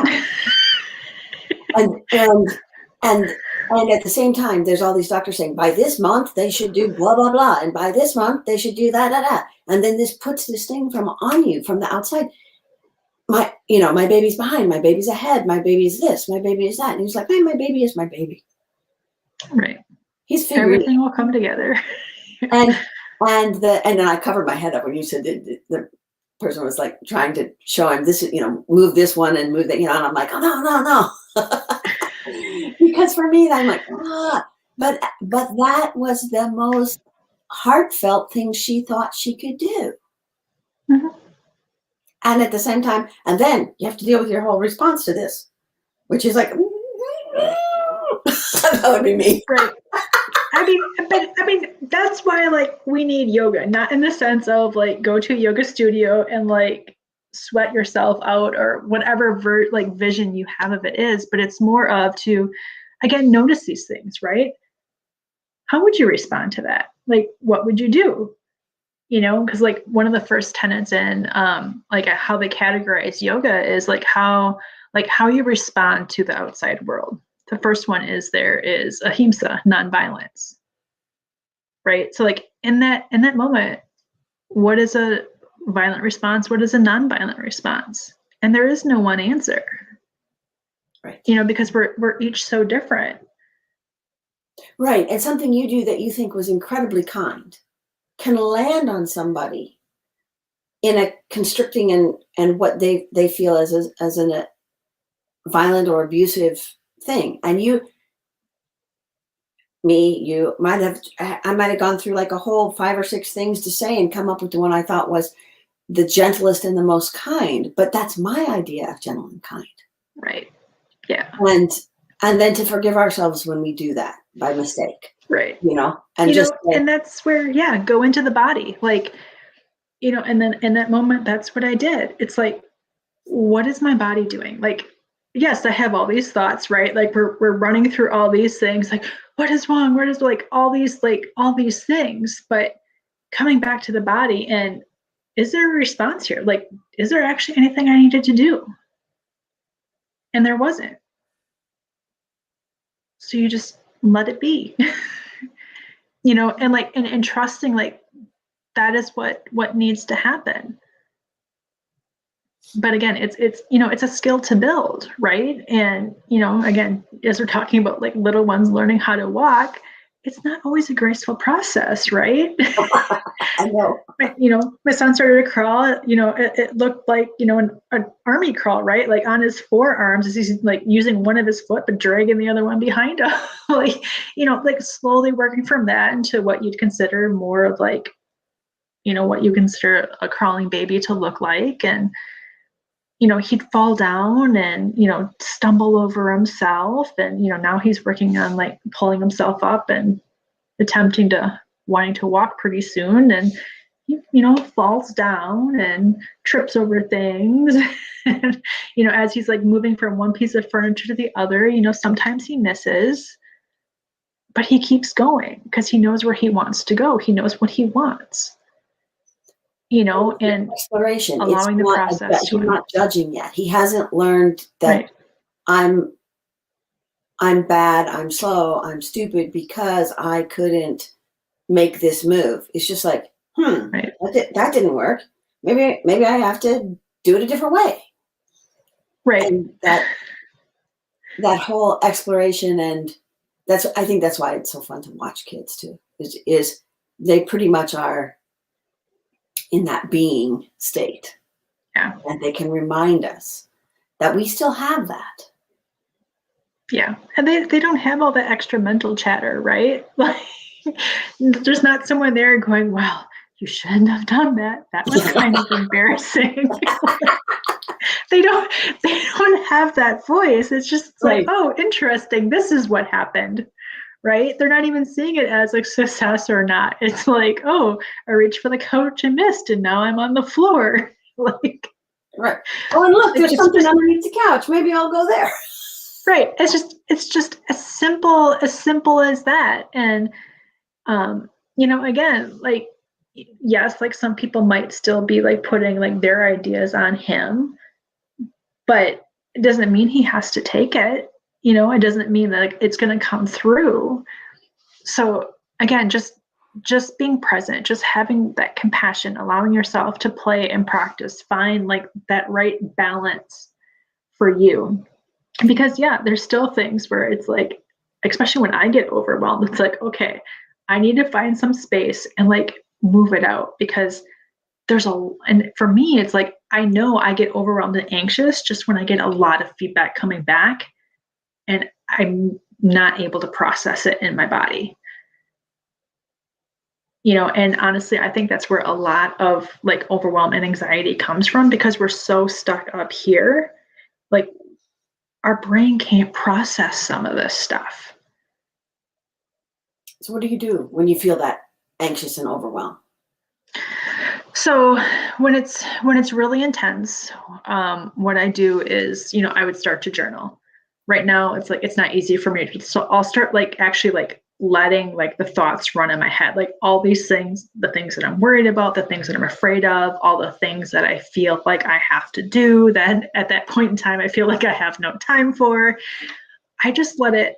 S1: out. And at the same time, there's all these doctors saying, by this month they should do blah blah blah, and by this month they should do that, that. And then this puts this thing on you from the outside. My baby's behind, my baby's ahead, my baby is this, my baby is that. And he's like, hey, my baby is my baby.
S2: Right.
S1: He's figuring
S2: everything will come together.
S1: and then I covered my head up when you said the person was like trying to show him this, move this one and move that, and I'm like, oh no. Because for me, I'm like, but that was the most heartfelt thing she thought she could do.
S2: Mm-hmm.
S1: And at the same time, and then you have to deal with your whole response to this, which is like, that would be me.
S2: Right. I mean, that's why like we need yoga, not in the sense of like go to a yoga studio and like sweat yourself out or whatever vision you have of it is, but it's more of to, again, notice these things, right? How would you respond to that? Like, what would you do? Because like one of the first tenets in like how they categorize yoga is like how you respond to the outside world. The first one is there is Ahimsa, nonviolence, right? So like in that moment, what is a violent response? What is a nonviolent response? And there is no one answer,
S1: right?
S2: Because we're each so different,
S1: right? And something you do that you think was incredibly kind can land on somebody in a constricting and what they feel as a violent or abusive thing. And you might have gone through like a whole 5 or 6 things to say and come up with the one I thought was the gentlest and the most kind, but that's my idea of gentle and kind.
S2: Right. Yeah.
S1: And then to forgive ourselves when we do that by mistake.
S2: Right.
S1: And
S2: that's where, go into the body. Like, and then in that moment, that's what I did. It's like, what is my body doing? Like, yes, I have all these thoughts, right? Like we're running through all these things, like, what is wrong? What is like all these things, but coming back to the body and is there a response here? Like, is there actually anything I needed to do? And there wasn't. So you just let it be. And trusting like that is what needs to happen. But again, it's a skill to build, right? And again, as we're talking about like little ones learning how to walk, it's not always a graceful process, right?
S1: I know.
S2: My son started to crawl. It looked like an army crawl, right? Like on his forearms, as he's like using one of his foot but dragging the other one behind him, like slowly working from that into what you'd consider more of like what you consider a crawling baby to look like. And he'd fall down and stumble over himself, and now he's working on like pulling himself up and wanting to walk pretty soon, and he falls down and trips over things. And as he's like moving from one piece of furniture to the other, sometimes he misses, but he keeps going because he knows where he wants to go. He knows what he wants. And
S1: exploration.
S2: Allowing the process.
S1: He's not judging yet. He hasn't learned that
S2: right.
S1: I'm bad, I'm slow, I'm stupid because I couldn't make this move. It's just like,
S2: Right.
S1: that didn't work. Maybe I have to do it a different way.
S2: Right.
S1: And that whole exploration, and I think that's why it's so fun to watch kids too, is they pretty much are in that being state.
S2: Yeah.
S1: And they can remind us that we still have that.
S2: Yeah. And they don't have all that extra mental chatter, right? Like there's not someone there going, well, you shouldn't have done that. That was kind of embarrassing. they don't they don't have that voice. It's just like,
S1: Right.
S2: oh, interesting. This is what happened. Right? They're not even seeing it as a success or not. It's like, oh, I reached for the couch and missed, and now I'm on the floor. Like,
S1: Right. Oh, and look,
S2: like
S1: there's
S2: it's
S1: something
S2: just
S1: underneath the couch. Maybe I'll go there.
S2: right. It's just as simple as that. And again, like yes, like some people might still be like putting like their ideas on him, but it doesn't mean he has to take it. It doesn't mean that like, it's going to come through. So again, just being present, just having that compassion, allowing yourself to play and practice, find like that right balance for you. Because yeah, there's still things where it's like, especially when I get overwhelmed, it's like, okay, I need to find some space and like move it out, because and for me, it's like, I know I get overwhelmed and anxious just when I get a lot of feedback coming back and I'm not able to process it in my body. And honestly, I think that's where a lot of like overwhelm and anxiety comes from, because we're so stuck up here. Like our brain can't process some of this stuff.
S1: So what do you do when you feel that anxious and overwhelmed?
S2: So when it's really intense, what I do is, I would start to journal. Right now, it's like it's not easy for me, so I'll start like actually like letting like the thoughts run in my head, like all these things, the things that I'm worried about, the things that I'm afraid of, all the things that I feel like I have to do. That at that point in time, I feel like I have no time for. I just let it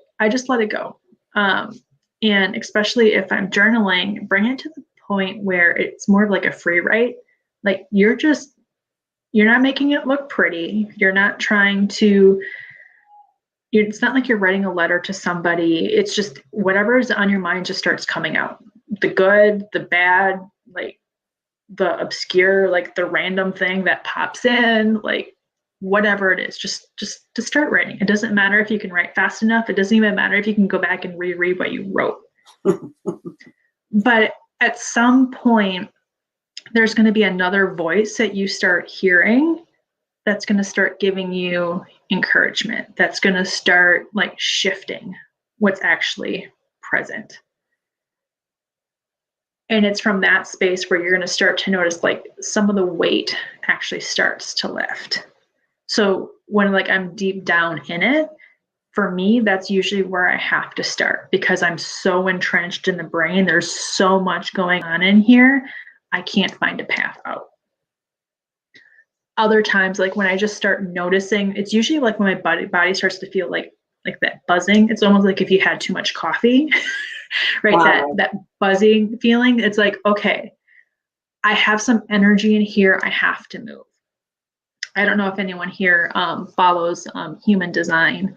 S2: go. And especially if I'm journaling, bring it to the point where it's more of like a free write. Like you're not making it look pretty. You're not trying to, it's not like you're writing a letter to somebody. It's just whatever is on your mind just starts coming out. The good, the bad, like the obscure, like the random thing that pops in, like whatever it is, just to start writing. It doesn't matter if you can write fast enough. It doesn't even matter if you can go back and reread what you wrote. But at some point, there's going to be another voice that you start hearing that's going to start giving you encouragement. That's going to start like shifting what's actually present. And it's from that space where you're going to start to notice like some of the weight actually starts to lift. So when like I'm deep down in it, for me, that's usually where I have to start, because I'm so entrenched in the brain. There's so much going on in here. I can't find a path out. Other times, like when I just start noticing, it's usually like when my body starts to feel like that buzzing. It's almost like if you had too much coffee, right?
S1: Wow.
S2: That buzzing feeling. It's like, okay, I have some energy in here. I have to move. I don't know if anyone here follows human design,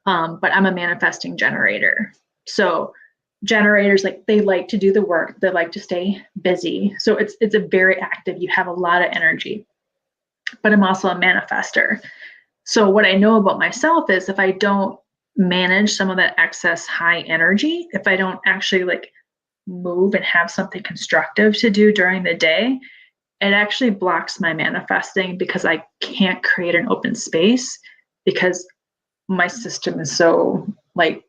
S2: but I'm a manifesting generator. So generators, like they like to do the work. They like to stay busy. So it's a very active. You have a lot of energy. But I'm also a manifester. So what I know about myself is if I don't manage some of that excess high energy, if I don't actually like move and have something constructive to do during the day, it actually blocks my manifesting, because I can't create an open space because my system is so like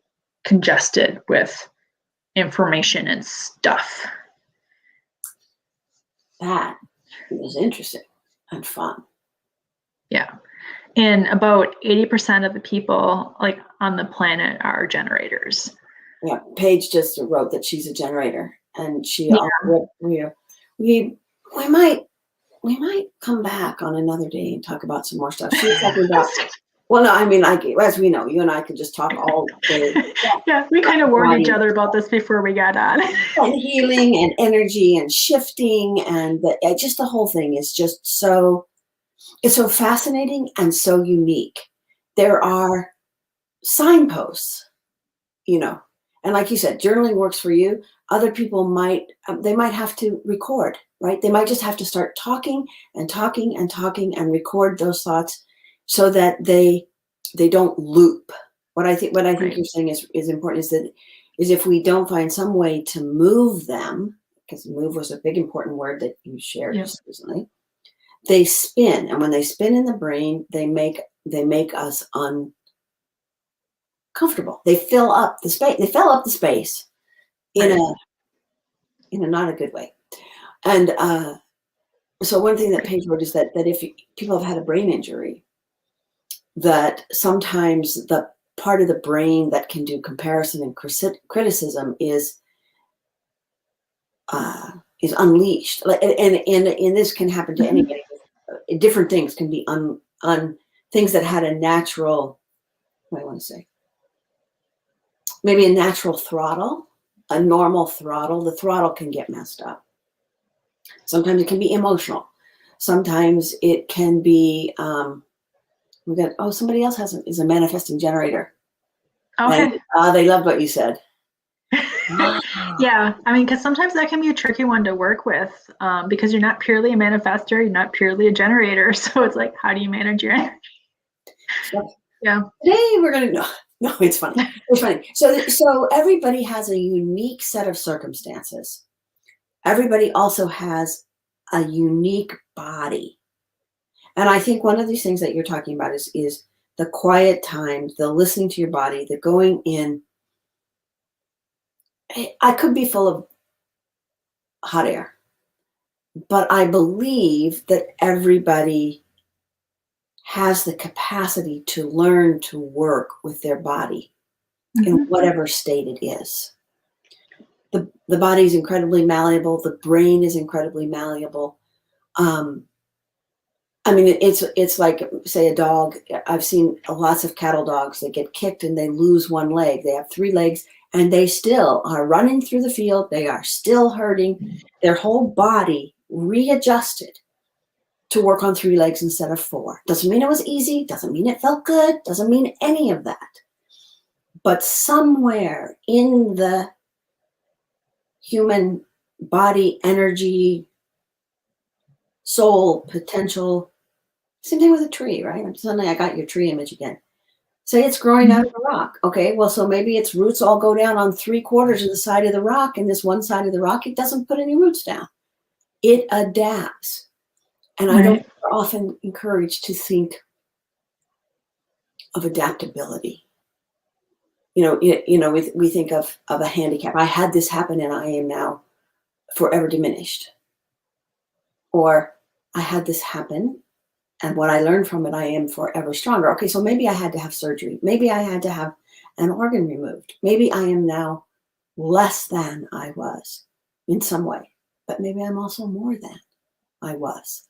S2: congested with information and stuff.
S1: That is interesting and fun.
S2: Yeah. And about 80% of the people like on the planet are generators.
S1: Yeah, Paige just wrote that she's a generator, and she
S2: Yeah.
S1: we might come back on another day and talk about some more stuff. She was talking about Well, no, I mean, as we know, you and I could just talk all day.
S2: Yeah, we kind of warned each other about this before we got on.
S1: And healing and energy and shifting and just the whole thing is just so, it's so fascinating and so unique. There are signposts, and like you said, journaling works for you. Other people they might have to record, right? They might just have to start talking and talking and talking and record those thoughts so that they don't loop. What I think you're saying is important is if we don't find some way to move them, because move was a big important word that you shared just recently, they spin, and when they spin in the brain, they make us uncomfortable. They fill up the space. They fill up the space in a not a good way. And so one thing that Paige wrote is that if people have had a brain injury, that sometimes the part of the brain that can do comparison and criticism is unleashed. And this can happen to anybody. Different things can be things that had a natural, what do I want to say? Maybe a natural throttle, a normal throttle. The throttle can get messed up. Sometimes it can be emotional. Sometimes it can be, somebody else is a manifesting generator.
S2: Okay.
S1: And, they loved what you said.
S2: Yeah, I mean, because sometimes that can be a tricky one to work with, because you're not purely a manifestor, you're not purely a generator. So it's like, how do you manage your energy? Yeah.
S1: Today we're going to no, it's funny. It's funny. So everybody has a unique set of circumstances. Everybody also has a unique body. And I think one of these things that you're talking about is the quiet time, the listening to your body, the going in. I could be full of hot air, but I believe that everybody has the capacity to learn to work with their body in whatever state it is. The body is incredibly malleable. The brain is incredibly malleable. I mean, it's like, say, a dog. I've seen lots of cattle dogs that get kicked and they lose one leg. They have 3 legs and they still are running through the field. They are still hurting. Their whole body readjusted to work on 3 legs instead of 4. Doesn't mean it was easy. Doesn't mean it felt good. Doesn't mean any of that. But somewhere in the human body, energy, soul, potential, same thing with a tree, right? Suddenly I got your tree image again. Say it's growing out of a rock. Okay, well, so maybe its roots all go down on 3/4 of the side of the rock, and this one side of the rock, it doesn't put any roots down. It adapts. And I don't often encourage to think of adaptability. We think of a handicap. I had this happen and I am now forever diminished. Or I had this happen and what I learned from it, I am forever stronger. Okay, so maybe I had to have surgery. Maybe I had to have an organ removed. Maybe I am now less than I was in some way. But maybe I'm also more than I was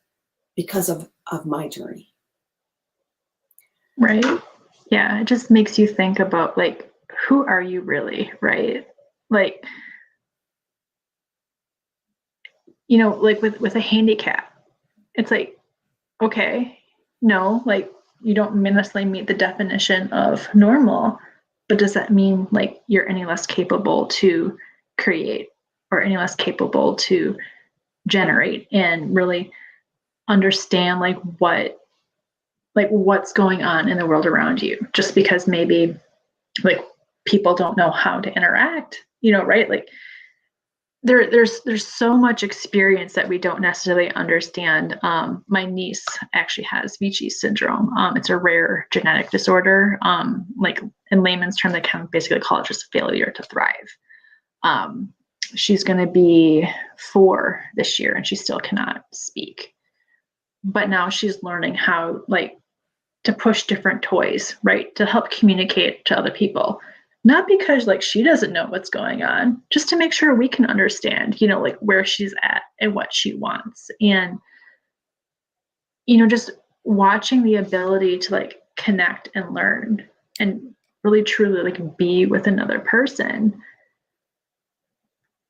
S1: because of my journey.
S2: Right. Yeah, it just makes you think about, like, who are you really, right? Like, like with a handicap, it's like, okay, no, like, you don't necessarily meet the definition of normal, but does that mean like you're any less capable to create or any less capable to generate and really understand what's going on in the world around you, just because maybe like people don't know how to interact, right? Like there's so much experience that we don't necessarily understand. My niece actually has Vici syndrome. It's a rare genetic disorder. Like in layman's term, they can basically call it just failure to thrive. She's going to be 4 this year and she still cannot speak. But now she's learning how to push different toys, right? To help communicate to other people. Not because she doesn't know what's going on, just to make sure we can understand, where she's at and what she wants. And, just watching the ability to connect and learn and really truly like be with another person,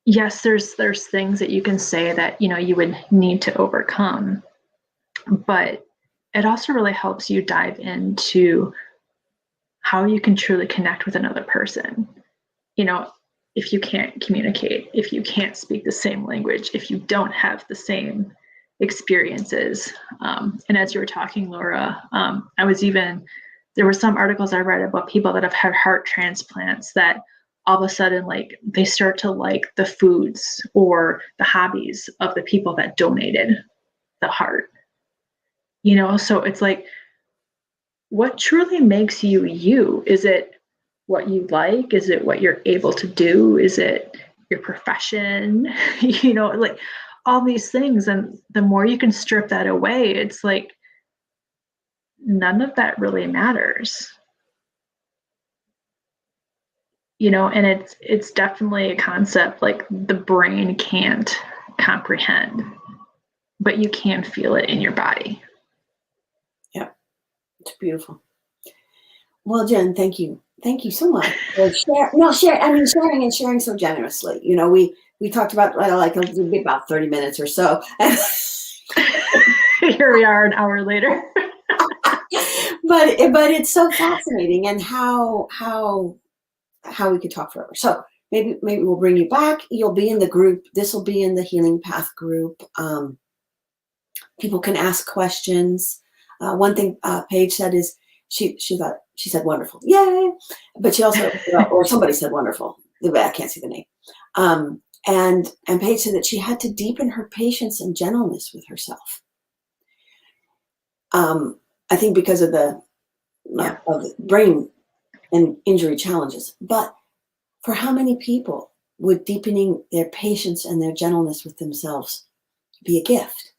S2: yes, there's things that you can say that, you know, you would need to overcome, but it also really helps you dive into how you can truly connect with another person. You know, if you can't communicate, if you can't speak the same language, if you don't have the same experiences. And as you were talking, Laura, there were some articles I read about people that have had heart transplants that all of a sudden, like, they start to like the foods or the hobbies of the people that donated the heart. You know, so it's like, what truly makes you you? Is it what you like? Is it what you're able to do? Is it your profession? You know, like all these things. And the more you can strip that away, it's like none of that really matters. You know, and it's definitely a concept like the brain can't comprehend, but you can feel it in your body.
S1: Yeah, it's beautiful. Well, Jen, thank you. Thank you so much for sharing and sharing so generously. You know, we talked about like about 30 minutes or so.
S2: Here we are an hour later.
S1: but it's so fascinating, and how we could talk forever. So maybe we'll bring you back. You'll be in the group. This will be in the Healing Path group. People can ask questions. One thing Paige said is she said wonderful, yay! But she also or somebody said wonderful. I can't see the name. And Paige said that she had to deepen her patience and gentleness with herself. I think because of the brain and injury challenges. But for how many people would deepening their patience and their gentleness with themselves be a gift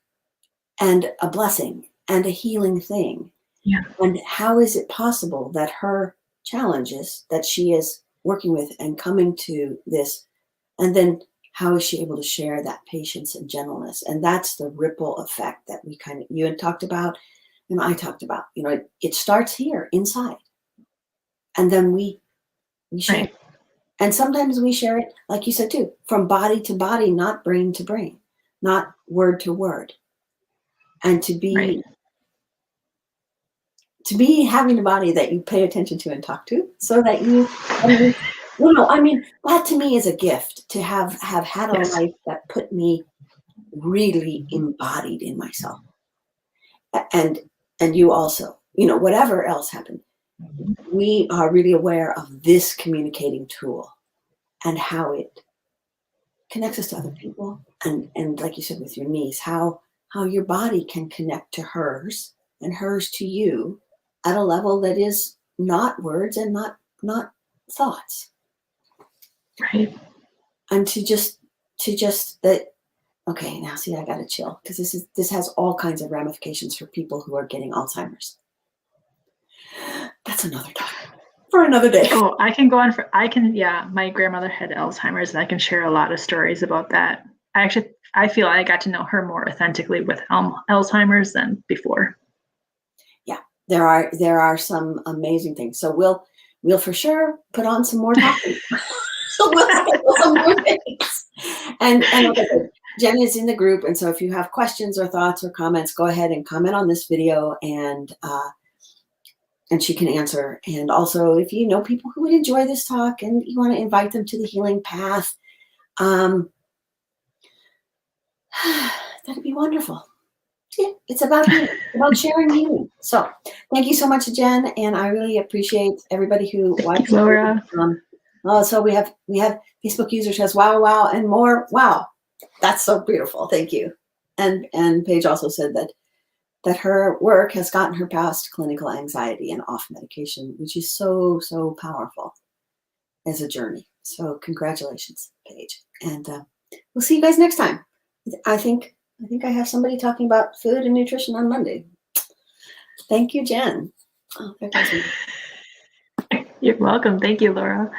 S1: and a blessing and a healing thing?
S2: Yeah.
S1: And how is it possible that her challenges that she is working with and coming to this, and then how is she able to share that patience and gentleness? And that's the ripple effect that you had talked about and I talked about. You know, it starts here inside. And then we share. Right. And sometimes we share it, like you said too, from body to body, not brain to brain, not word to word. And to be having a body that you pay attention to and talk to, so that that to me is a gift, to have had a life that put me really embodied in myself. And you also, you know, whatever else happened, we are really aware of this communicating tool and how it connects us to other people. And like you said, with your niece, how your body can connect to hers and hers to you at a level that is not words and not thoughts.
S2: Right.
S1: And to just that, okay, now see, I gotta chill, because this has all kinds of ramifications for people who are getting Alzheimer's. That's another topic for another day.
S2: Oh, my grandmother had Alzheimer's, and I can share a lot of stories about that. I feel I got to know her more authentically with Alzheimer's than before.
S1: Yeah, there are some amazing things. So we'll for sure put on some more topics. So we'll schedule some more things. And like I said, Jen is in the group, and so if you have questions or thoughts or comments, go ahead and comment on this video, and she can answer. And also, if you know people who would enjoy this talk and you want to invite them to the Healing Path, that'd be wonderful. Yeah, it's about healing, about sharing healing. So thank you so much, Jen, and I really appreciate everybody who watched.
S2: Laura.
S1: So we have Facebook user says wow and more. Wow, that's so beautiful. Thank you. And Paige also said that her work has gotten her past clinical anxiety and off medication, which is so powerful as a journey. So congratulations, Paige. And we'll see you guys next time. I think I have somebody talking about food and nutrition on Monday. Thank you, Jen. Oh, there goes me.
S2: You're welcome. Thank you, Laura.